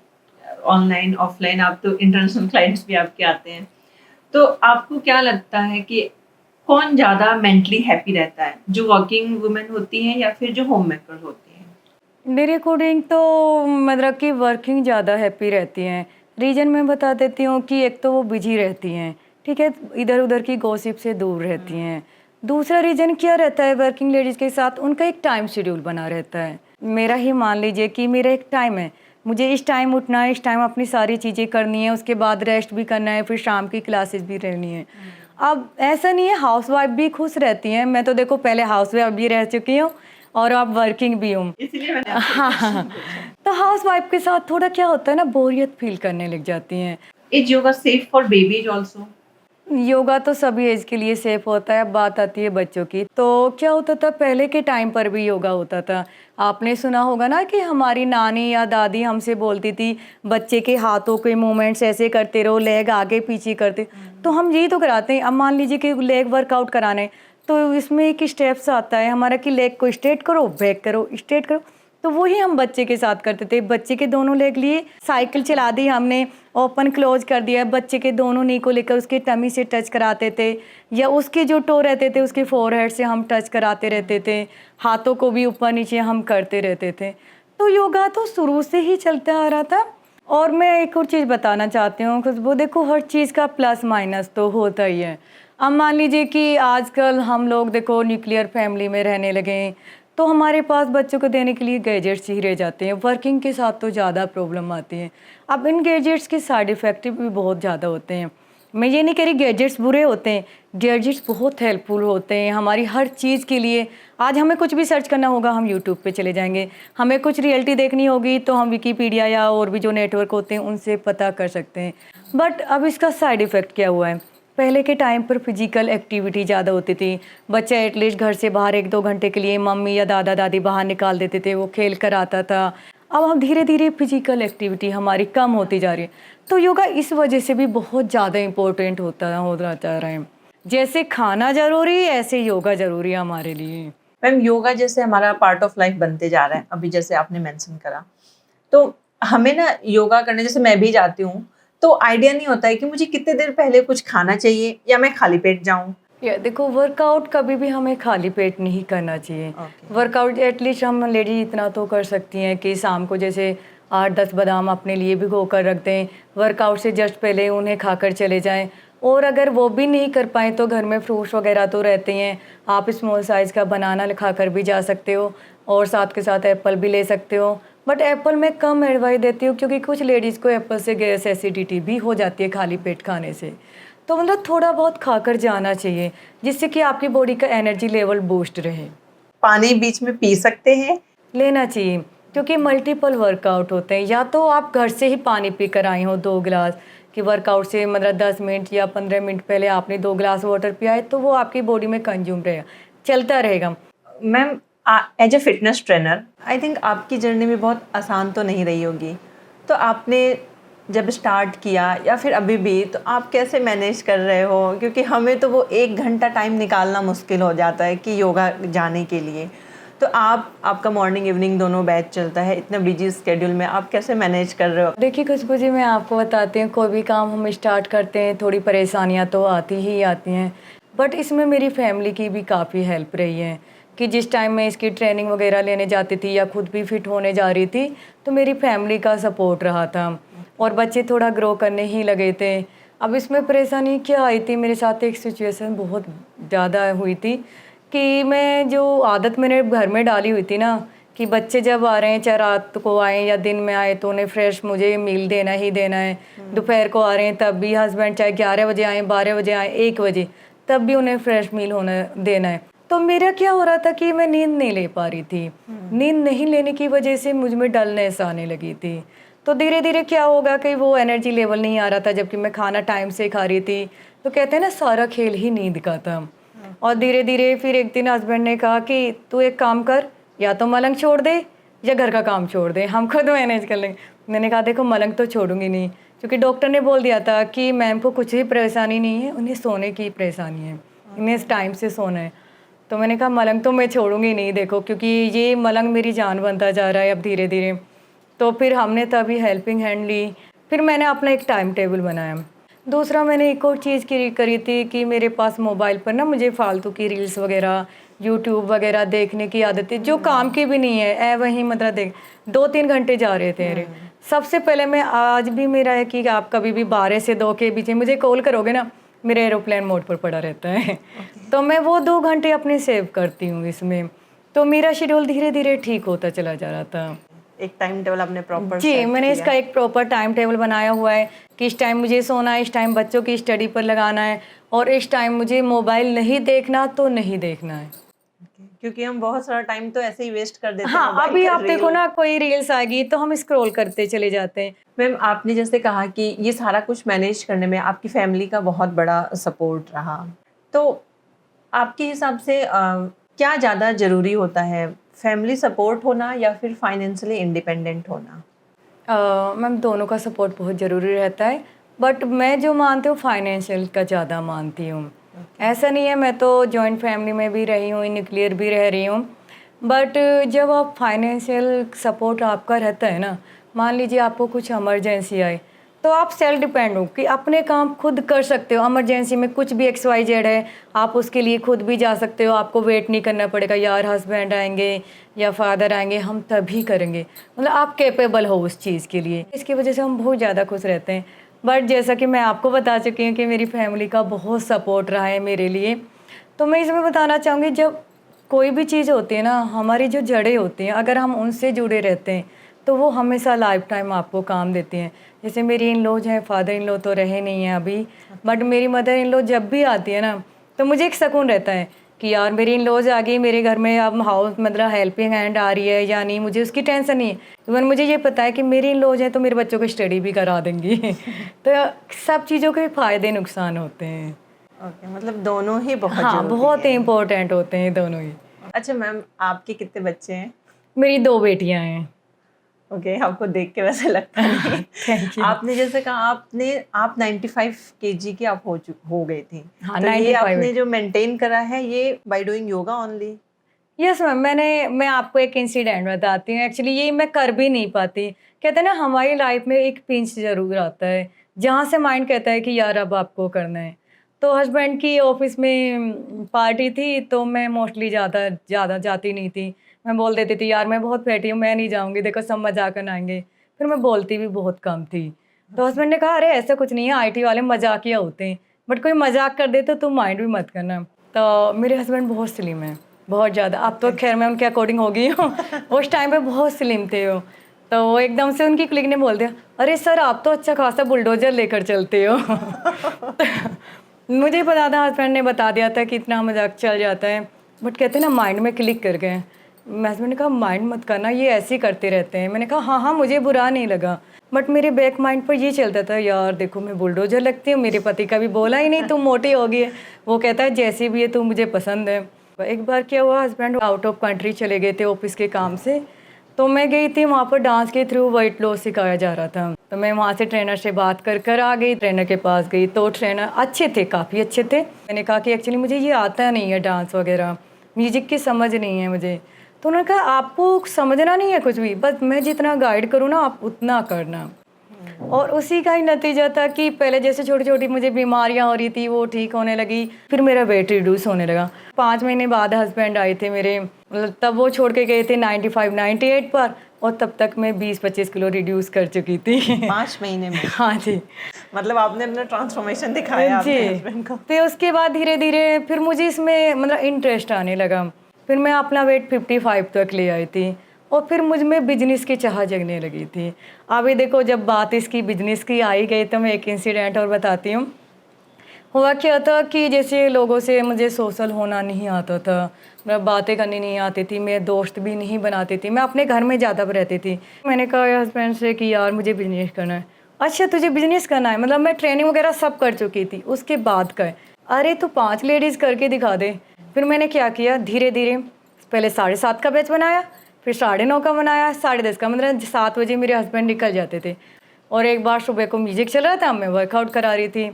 ऑनलाइन ऑफलाइन, आप तो इंटरनेशनल क्लाइंट्स भी आपके आते हैं। तो आपको क्या लगता है कि कौन ज़्यादा मेंटली हैप्पी रहता है, जो वर्किंग वुमेन होती हैं या फिर जो होम मेकर होती हैं? मेरे अकॉर्डिंग तो मतलब कि वर्किंग ज़्यादा हैप्पी रहती हैं। रीज़न मैं बता देती हूँ कि एक तो वो बिजी रहती हैं, ठीक है, इधर उधर की गॉसिप से दूर रहती हैं। दूसरा रीज़न क्या रहता है वर्किंग लेडीज़ के साथ, उनका एक टाइम शेड्यूल बना रहता है। मेरा ही मान लीजिए कि मेरा एक टाइम है, मुझे इस टाइम उठना है, इस टाइम अपनी सारी चीज़ें करनी है, उसके बाद रेस्ट भी करना है, फिर शाम की क्लासेस भी रहनी है। अब ऐसा नहीं है, हाउसवाइफ भी खुश रहती हैं। मैं तो देखो पहले हाउसवाइफ भी रह चुकी हूँ और अब वर्किंग भी हूँ। इसलिए मैंने आपसे हाँ हाँ हाँ। तो हाउस वाइफ के साथ थोड़ा क्या होता है ना, बोरियत फील करने लग जाती हैं। Is yoga safe for babies also? Yoga तो सभी एज के लिए सेफ होता है। अब बात आती है बच्चों की, तो क्या होता था पहले के टाइम पर भी योगा होता था। आपने सुना होगा ना कि हमारी नानी या दादी हमसे बोलती थी, बच्चे के हाथों के मूवमेंट्स ऐसे करते रहो, लेग आगे पीछे करते। तो हम यही तो कराते हैं। अब मान लीजिए कि लेग वर्कआउट कराना है, तो इसमें एक स्टेप्स आता है हमारा कि लेग को स्ट्रेट करो, बैक करो, स्ट्रेट करो। तो वही हम बच्चे के साथ करते थे। बच्चे के दोनों लेग लिए, साइकिल चला दी हमने, ओपन क्लोज कर दिया, बच्चे के दोनों नी को लेकर उसके टमी से टच कराते थे, या उसके जो टो रहते थे उसके फोरहेड से हम टच कराते रहते थे, हाथों को भी ऊपर नीचे हम करते रहते थे। तो योगा तो शुरू से ही चलता आ रहा था। और मैं एक और चीज़ बताना चाहती हूँ खुशबू, देखो हर चीज़ का प्लस माइनस तो होता ही है। अब मान लीजिए कि आजकल हम लोग देखो न्यूक्लियर फैमिली में रहने लगे हैं, तो हमारे पास बच्चों को देने के लिए गैजेट्स ही रह जाते हैं। वर्किंग के साथ तो ज़्यादा प्रॉब्लम आती है। अब इन गैजेट्स के साइड इफ़ेक्ट भी बहुत ज़्यादा होते हैं। मैं ये नहीं कह रही गैजेट्स बुरे होते हैं, गैजेट्स बहुत हेल्पफुल होते हैं हमारी हर चीज़ के लिए। आज हमें कुछ भी सर्च करना होगा, हम यूट्यूब पे चले जाएंगे। हमें कुछ रियलिटी देखनी होगी तो हम विकीपीडिया या और भी जो नेटवर्क होते हैं उनसे पता कर सकते हैं। बट अब इसका साइड इफ़ेक्ट क्या हुआ है? पहले के टाइम पर फिजिकल एक्टिविटी ज़्यादा होती थी। बच्चा एटलीस्ट घर से बाहर 1-2 घंटे के लिए मम्मी या दादा दादी बाहर निकाल देते थे, वो खेल कर आता था। अब हम धीरे धीरे फिजिकल एक्टिविटी हमारी कम होती जा रही है, तो योगा इस वजह से भी बहुत ज़्यादा इम्पोर्टेंट होता जा रहा है। जैसे खाना ज़रूरी है ऐसे योगा ज़रूरी है हमारे लिए। मैम, योगा जैसे हमारा पार्ट ऑफ लाइफ बनते जा रहा है, अभी जैसे आपने मेंशन करा, तो हमें ना योगा करने, जैसे मैं भी जाती हूँ, तो आइडिया नहीं होता है कि मुझे कितने देर पहले कुछ खाना चाहिए या मैं खाली पेट जाऊँ। या देखो, वर्कआउट कभी भी हमें खाली पेट नहीं करना चाहिए। वर्कआउट एटलीस्ट हम लेडीज इतना तो कर सकती हैं कि शाम को जैसे 8-10 बादाम अपने लिए भिगो कर रख दें, वर्कआउट से जस्ट पहले उन्हें खाकर चले जाएं। और अगर वो भी नहीं कर पाएँ तो घर में फ्रूट्स वगैरह तो रहते हैं, आप स्मॉल साइज़ का बनाना खा कर भी जा सकते हो और साथ के साथ एप्पल भी ले सकते हो। बट एप्पल मैं कम एडवाइस देती हूँ क्योंकि कुछ लेडीज़ को एप्पल से गैस एसिडिटी भी हो जाती है खाली पेट खाने से। तो मतलब थोड़ा बहुत खाकर जाना चाहिए जिससे कि आपकी बॉडी का एनर्जी लेवल बूस्ट रहे। पानी बीच में पी सकते हैं? लेना चाहिए क्योंकि मल्टीपल वर्कआउट होते हैं। या तो आप घर से ही पानी पी कर आई हो 2 गिलास, कि वर्कआउट से मतलब 10 मिनट या 15 मिनट पहले आपने 2 गिलास वाटर पिया है तो वो आपकी बॉडी में कंज्यूम रहेगा, चलता रहेगा। Ma'am, as a fitness trainer, I think आपकी जर्नी भी बहुत आसान तो नहीं रही होगी। तो आपने जब स्टार्ट किया या फिर अभी भी, तो आप कैसे मैनेज कर रहे हो? क्योंकि हमें तो वो 1 घंटा टाइम निकालना मुश्किल हो जाता है कि योगा जाने के लिए। तो आपका मॉर्निंग इवनिंग दोनों बैच चलता है, इतना बिजी स्केड्यूल में आप कैसे मैनेज कर रहे हो? देखिए खुशबू जी, मैं आपको बताती हूँ, कोई भी काम हम स्टार्ट करते हैं थोड़ी परेशानियाँ तो आती ही आती हैं। बट इसमें मेरी फैमिली की भी काफ़ी हेल्प रही है कि जिस टाइम मैं इसकी ट्रेनिंग वगैरह लेने जाती थी या खुद भी फिट होने जा रही थी तो मेरी फैमिली का सपोर्ट रहा था और बच्चे थोड़ा ग्रो करने ही लगे थे। अब इसमें परेशानी क्या आई थी, मेरे साथ एक सिचुएशन बहुत ज़्यादा हुई थी कि मैं जो आदत मैंने घर में डाली हुई थी ना कि बच्चे जब आ रहे हैं, चाहे रात को आएँ या दिन में आए, तो उन्हें फ्रेश मुझे मील देना ही देना है। दोपहर को आ रहे हैं तब भी हस्बैंड चाहे 11 बजे आएँ, 12 बजे आएँ, 1 बजे, तब भी उन्हें फ्रेश मील होना देना है। तो मेरा क्या हो रहा था कि मैं नींद नहीं ले पा रही थी। नींद नहीं लेने की वजह से मुझ में डलनेस आने लगी थी। तो धीरे धीरे क्या होगा कि वो एनर्जी लेवल नहीं आ रहा था, जबकि मैं खाना टाइम से खा रही थी। तो कहते हैं ना, सारा खेल ही नींद का था। और धीरे धीरे फिर एक दिन हस्बैंड ने कहा कि तू एक काम कर, या तो मलंग छोड़ दे या घर का काम छोड़ दे, हम खुद मैनेज कर लेंगे। मैंने कहा देखो, मलंग तो छोड़ूंगी नहीं, क्योंकि डॉक्टर ने बोल दिया था कि मैम को कुछ भी परेशानी नहीं है, उन्हें सोने की परेशानी है, इन्हें टाइम से सोना है। तो मैंने कहा मलंग तो मैं छोड़ूंगी नहीं, देखो क्योंकि ये मलंग मेरी जान बनता जा रहा है अब धीरे धीरे। तो फिर हमने तभी हेल्पिंग हैंड ली। फिर मैंने अपना एक टाइम टेबल बनाया। दूसरा, मैंने एक और चीज़ करी थी कि मेरे पास मोबाइल पर ना मुझे फालतू की रील्स वगैरह, यूट्यूब वगैरह देखने की आदत है जो काम की भी नहीं है। वहीं मतलब देख 2-3 घंटे जा रहे थे मेरे। सबसे पहले मैं, आज भी मेरा है कि आप कभी भी 12 से 2 के बीच में मुझे कॉल करोगे ना, मेरा एरोप्लेन मोड पर पड़ा रहता है। तो मैं वो 2 घंटे अपने सेव करती हूँ इसमें। तो मेरा शेड्यूल धीरे धीरे ठीक होता चला जा रहा था। एक टाइम टेबल आपने प्रॉपर जी, मैंने इसका एक प्रॉपर टाइम टेबल बनाया हुआ है कि इस टाइम मुझे सोना है, इस टाइम बच्चों की स्टडी पर लगाना है और इस टाइम मुझे मोबाइल नहीं देखना तो नहीं देखना है। क्योंकि हम बहुत सारा टाइम तो ऐसे ही वेस्ट कर देते हैं हाँ, मोबाइल अभी का आप देखो रील। ना, कोई रील्स आएगी तो हम स्क्रॉल करते चले जाते हैं। मैम, आपने जैसे कहा कि ये सारा कुछ मैनेज करने में आपकी फैमिली का बहुत बड़ा सपोर्ट रहा, तो आपके हिसाब से क्या ज़्यादा ज़रूरी होता है, फैमिली सपोर्ट होना या फिर फाइनेंशियली इंडिपेंडेंट होना? मैम, दोनों का सपोर्ट बहुत ज़रूरी रहता है, बट मैं जो मानती हूँ फाइनेंशियल का ज़्यादा मानती हूँ। ऐसा नहीं है, मैं तो जॉइंट फैमिली में भी रही हूँ, न्यूक्लियर भी रह रही हूँ। बट जब आप फाइनेंशियल सपोर्ट आपका रहता है ना, मान लीजिए आपको कुछ इमरजेंसी आए, तो आप सेल्फ डिपेंड हो कि अपने काम खुद कर सकते हो। इमरजेंसी में कुछ भी XYZ है, आप उसके लिए खुद भी जा सकते हो, आपको वेट नहीं करना पड़ेगा यार हस्बैंड आएंगे या फादर आएंगे, हम तभी करेंगे। मतलब आप कैपेबल हो उस चीज़ के लिए। इसकी वजह से हम बहुत ज़्यादा खुश रहते हैं। बट जैसा कि मैं आपको बता चुकी हूँ कि मेरी फैमिली का बहुत सपोर्ट रहा है मेरे लिए, तो मैं इसमें बताना चाहूँगी, जब कोई भी चीज़ होती है ना, हमारी जो जड़ें होती हैं, अगर हम उनसे जुड़े रहते हैं तो वो हमेशा लाइफ टाइम आपको काम देती हैं। जैसे मेरी इन लॉज हैं, फादर इन लॉ तो रहे नहीं हैं अभी, बट मेरी मदर इन लॉ जब भी आती है ना, तो मुझे एक सुकून रहता है कि यार मेरी इन लॉज आ गई मेरे घर में, अब हाउस मतलब हेल्पिंग हैंड आ रही है या नहीं, मुझे उसकी टेंशन नहीं है। इवन मुझे ये पता है कि मेरी इन लॉज हैं तो मेरे बच्चों को स्टडी भी करा देंगी। तो सब चीज़ों के फ़ायदे नुकसान होते हैं। ओके, मतलब दोनों ही बहुत हाँ, जरूरी बहुत है। इम्पोर्टेंट होते हैं दोनों ही। अच्छा मैम, आपके कितने बच्चे हैं? मेरी 2 बेटियां हैं। ओके, आपको देख के वैसे लगता नहीं। Thank you. आपने जैसे कहा आप 95 केजी की आप हो गई थी। हाँ, तो ये 95 आपने जो मेंटेन करा है ये by doing yoga only? Yes ma'am, मैं आपको एक इंसिडेंट बताती हूँ। एक्चुअली ये मैं कर भी नहीं पाती। कहते हैं ना, हमारी लाइफ में एक पिंच ज़रूर आता है, जहाँ से माइंड कहता है कि यार अब आपको करना है। तो हस्बैंड की ऑफिस में पार्टी थी, तो मैं मोस्टली ज़्यादा ज़्यादा जाती नहीं थी। मैं बोल देती थी यार मैं बहुत फैटी हूँ, मैं नहीं जाऊँगी, देखो सब मज़ाक बनाएँगे। फिर मैं बोलती भी बहुत कम थी। तो हस्बैंड ने कहा अरे ऐसा कुछ नहीं है, आईटी वाले मज़ाकिया होते हैं, बट कोई मज़ाक कर दे तो तुम माइंड भी मत करना। तो मेरे हस्बैंड बहुत स्लिम हैं, बहुत ज़्यादा। अब तो खैर मैं उनके अकॉर्डिंग हो गई हूँ। उस टाइम पे बहुत स्लिम थे वो। तो वो एकदम से उनकी क्लिक ने बोल दिया, अरे सर आप तो अच्छा खासा बुलडोजर लेकर चलते हो। मुझे पता था, हस्बैंड ने बता दिया था कि इतना मजाक चल जाता है, बट कहते हैं ना माइंड में क्लिक कर गए। हस्बैंड ने कहा माइंड मत करना, ये ऐसे ही करते रहते हैं। मैंने कहा हाँ हाँ, मुझे बुरा नहीं लगा, बट मेरे बैक माइंड पर ये चलता था यार देखो मैं बुलडोजर लगती हूँ, मेरे पति का भी बोला ही नहीं तुम मोटी हो गई है। वो कहता है जैसी भी है तू मुझे पसंद है। एक बार क्या हुआ, हस्बैंड आउट ऑफ कंट्री चले गए थे ऑफिस के काम से, तो मैं गई थी वहाँ पर, डांस के थ्रू वेट लॉस सिखाया जा रहा था। तो मैं वहाँ से ट्रेनर से बात कर आ गई, ट्रेनर के पास गई तो ट्रेनर अच्छे थे, काफ़ी अच्छे थे। मैंने कहा कि एक्चुअली मुझे ये आता नहीं है डांस वगैरह, म्यूजिक की समझ नहीं है मुझे। तो उन्होंने कहा आपको समझना नहीं है कुछ भी, बस मैं जितना गाइड करूँ ना आप उतना करना। और उसी का ही नतीजा था कि पहले जैसे छोटी छोटी मुझे बीमारियां हो रही थी वो ठीक होने लगी, फिर मेरा वेट रिड्यूस होने लगा। 5 महीने बाद हस्बैंड आए थे मेरे, मतलब तब वो छोड़ के गए थे 95 98 पर, और तब तक मैं 20-25 किलो रिड्यूस कर चुकी थी। 5 महीने में? हाँ जी। मतलब आपने अपना ट्रांसफॉर्मेशन दिखाया अपने हस्बैंड को। फिर उसके बाद धीरे धीरे फिर मुझे इसमें मतलब इंटरेस्ट आने लगा, फिर मैं अपना वेट 55 तक ले आई थी, और फिर मुझ में बिजनेस की चाह जगने लगी थी। अभी देखो जब बात इसकी बिजनेस की आई गई तो मैं एक इंसिडेंट और बताती हूँ। हुआ क्या था कि जैसे लोगों से मुझे सोशल होना नहीं आता था, मतलब बातें करनी नहीं आती थी, मैं दोस्त भी नहीं बनाती थी, मैं अपने घर में ज़्यादा रहती थी। मैंने कहा हस्बैंड से कि यार मुझे बिजनेस करना है। अच्छा तुझे बिजनेस करना है, मतलब मैं ट्रेनिंग वगैरह सब कर चुकी थी। उसके बाद का अरे तो 5 लेडीज़ करके दिखा दे। फिर मैंने क्या किया, धीरे धीरे पहले 7:30 का बैच बनाया, फिर 9:30 का बनाया, 10:30 का, मतलब 7 बजे मेरे हस्बैंड निकल जाते थे। और एक बार सुबह को म्यूजिक चल रहा था, मैं वर्कआउट करा रही थी,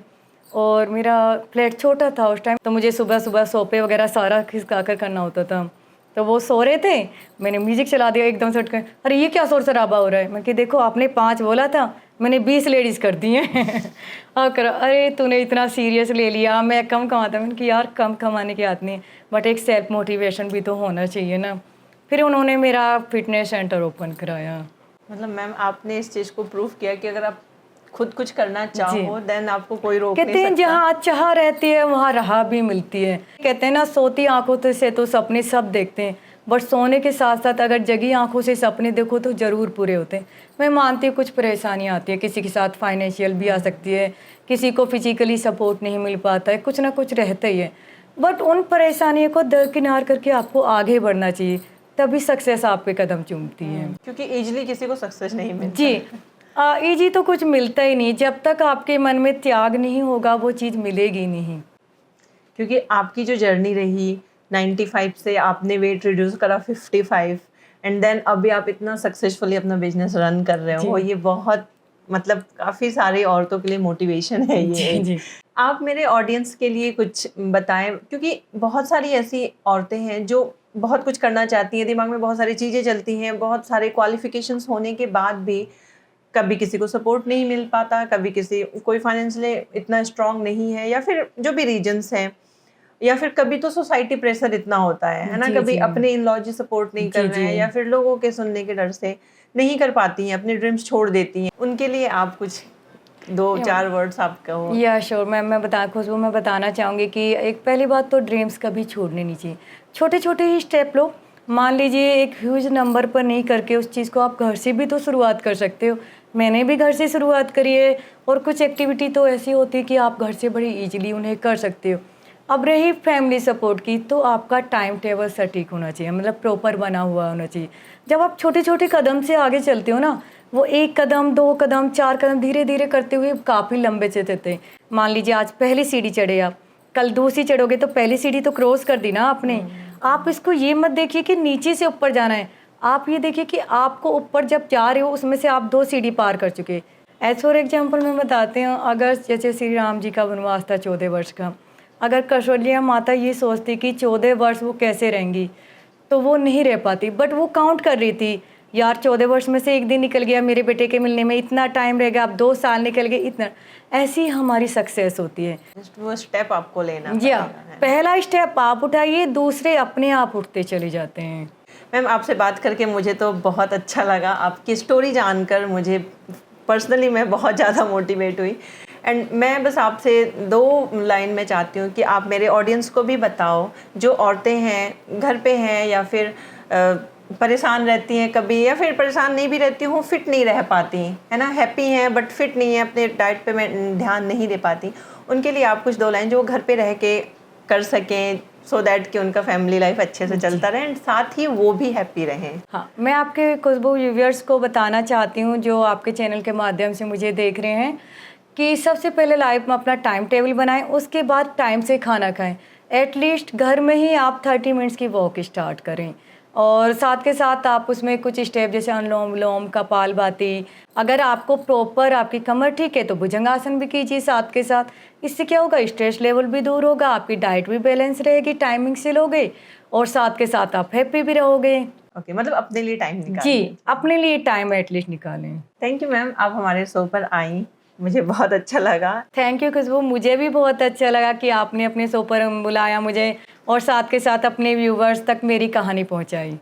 और मेरा फ्लैट छोटा था उस टाइम, तो मुझे सुबह सुबह सोपे वगैरह सारा खिसका कर करना होता था। तो वो सो रहे थे, मैंने म्यूजिक चला दिया, एकदम से उठ कर अरे ये क्या शोर शराबा हो रहा है। मैं कि देखो आपने 5 बोला था, मैंने 20 लेडीज़ कर दी हैं। और कर अरे तूने इतना सीरियस ले लिया, मैं कम कमाता। मैंने कि यार कम कमाने की आदत नहीं, बट एक सेल्फ मोटिवेशन भी तो होना चाहिए ना। फिर उन्होंने मेरा फिटनेस सेंटर ओपन कराया। मतलब मैम आपने इस चीज़ को प्रूव किया कि अगर आप खुद कुछ करना चाहो देन आपको कोई रोक नहीं कहते हैं सकता। जहाँ चाह रहती है वहाँ राह भी मिलती है। कहते हैं ना सोती आंखों से तो सपने सब देखते हैं, बट सोने के साथ साथ अगर जगी आंखों से सपने देखो तो ज़रूर पूरे होते हैं। मैं मानती हूँ कुछ परेशानियाँ आती है, किसी के साथ फाइनेंशियल भी आ सकती है, किसी को फिजिकली सपोर्ट नहीं मिल पाता है, कुछ ना कुछ रहता ही है, बट उन परेशानियों को दरकिनार करके आपको आगे बढ़ना चाहिए, तभी सक्सेस आप पे कदम चूमती है। क्योंकि इजीली किसी को सक्सेस नहीं मिलता। जी, इजी तो कुछ मिलता ही नहीं, जब तक आपके मन में त्याग नहीं होगा वो चीज़ मिलेगी नहीं। क्योंकि आपकी जो जर्नी रही 95 से आपने वेट रिड्यूस करा 55 एंड देन अभी आप इतना सक्सेसफुली अपना बिजनेस रन कर रहे हो, ये बहुत मतलब काफ़ी सारी औरतों के लिए मोटिवेशन है ये। जी। आप मेरे ऑडियंस के लिए कुछ बताएं, क्योंकि बहुत सारी ऐसी औरतें हैं जो बहुत कुछ करना चाहती हैं, दिमाग में बहुत सारी चीज़ें चलती हैं, बहुत सारे क्वालिफिकेशंस होने के बाद भी कभी किसी को सपोर्ट नहीं मिल पाता, कभी कोई फाइनेंशियली इतना स्ट्रांग नहीं है, या फिर जो भी रीजंस हैं, या फिर कभी तो सोसाइटी प्रेशर इतना होता है ना, कभी अपने इन लॉज सपोर्ट नहीं कर रहे हैं, या फिर लोगों के सुनने के डर से नहीं कर पाती हैं, अपने ड्रीम्स छोड़ देती हैं। उनके लिए आप कुछ 2-4 वर्ड्स आप कहो। या श्योर मैम, खुशबू मैं बताना चाहूँगी कि एक पहली बात तो ड्रीम्स कभी छोड़ने नहीं चाहिए। छोटे छोटे ही स्टेप लो। मान लीजिए एक ह्यूज नंबर पर नहीं करके उस चीज़ को आप घर से भी तो शुरुआत कर सकते हो। मैंने भी घर से शुरुआत करी है, और कुछ एक्टिविटी तो ऐसी होती है कि आप घर से बड़ी ईजिली उन्हें कर सकते हो। अब रही फैमिली सपोर्ट की, तो आपका टाइम टेबल सटीक होना चाहिए, मतलब प्रॉपर बना हुआ होना चाहिए। जब आप छोटे छोटे कदम से आगे चलते हो ना, वो 1 कदम 2 कदम 4 कदम धीरे धीरे करते हुए काफ़ी लंबे से चलते हैं। मान लीजिए आज पहली सीढ़ी चढ़े आप, कल दूसरी चढ़ोगे तो पहली सीढ़ी तो क्रॉस कर दी ना आपने। आप इसको ये मत देखिए कि नीचे से ऊपर जाना है, आप ये देखिए कि आपको ऊपर जब जा रहे हो उसमें से आप 2 सीढ़ी पार कर चुके। एज फॉर एग्जाम्पल मैं बताते हैं, अगर जैसे श्री राम जी का वनवास था 14 वर्ष का, अगर कौशल्या माता ये सोचती कि 14 वर्ष वो कैसे रहेंगी, तो वो नहीं रह पाती। बट वो काउंट कर रही थी, यार 14 वर्ष में से 1 दिन निकल गया, मेरे बेटे के मिलने में इतना टाइम रहेगा, अब 2 साल निकल गए, इतना। ऐसी हमारी सक्सेस होती है। वो स्टेप आपको लेना या पड़ेगा, है। पहला स्टेप आप उठाइए, दूसरे अपने आप उठते चले जाते हैं। मैम आपसे बात करके मुझे तो बहुत अच्छा लगा, आपकी स्टोरी जानकर मुझे पर्सनली मैं बहुत ज़्यादा मोटिवेट हुई। एंड मैं बस आपसे 2 लाइन में चाहती हूँ कि आप मेरे ऑडियंस को भी बताओ, जो औरतें हैं घर पे हैं या फिर परेशान रहती हैं कभी, या फिर परेशान नहीं भी रहती हूँ, फिट नहीं रह पाती, है ना, हैप्पी हैं बट फिट नहीं है, अपने डाइट पे मैं ध्यान नहीं दे पाती, उनके लिए आप कुछ 2 लाइन जो वो घर पे रह के कर सकें, सो दैट कि उनका फैमिली लाइफ अच्छे से चलता रहे एंड साथ ही वो भी हैप्पी रहें। हाँ, मैं आपके खुशबू व्यूअर्स को बताना चाहती हूँ जो आपके चैनल के माध्यम से मुझे देख रहे हैं, कि सबसे पहले लाइफ में अपना टाइम टेबल बनाएं, उसके बाद टाइम से खाना खाएं। एटलीस्ट घर में ही आप 30 मिनट्स की वॉक स्टार्ट करें, और साथ के साथ आप उसमें कुछ स्टेप जैसे अनुलोम विलोम, कपालभाति, अगर आपको प्रॉपर आपकी कमर ठीक है तो भुजंगासन भी कीजिए साथ के साथ। इससे क्या होगा, स्ट्रेस लेवल भी दूर होगा, आपकी डाइट भी बैलेंस रहेगी, टाइमिंग से लोगे, और साथ के साथ आप हैप्पी भी रहोगे। ओके, मतलब अपने लिए टाइम निकालें। जी, अपने लिए टाइम एटलीस्ट निकालें। थैंक यू मैम, आप हमारे शो पर आई, मुझे बहुत अच्छा लगा। थैंक यू खुशबू, मुझे भी बहुत अच्छा लगा कि आपने अपने शो पर बुलाया मुझे, और साथ के साथ अपने व्यूवर्स तक मेरी कहानी पहुंचाई।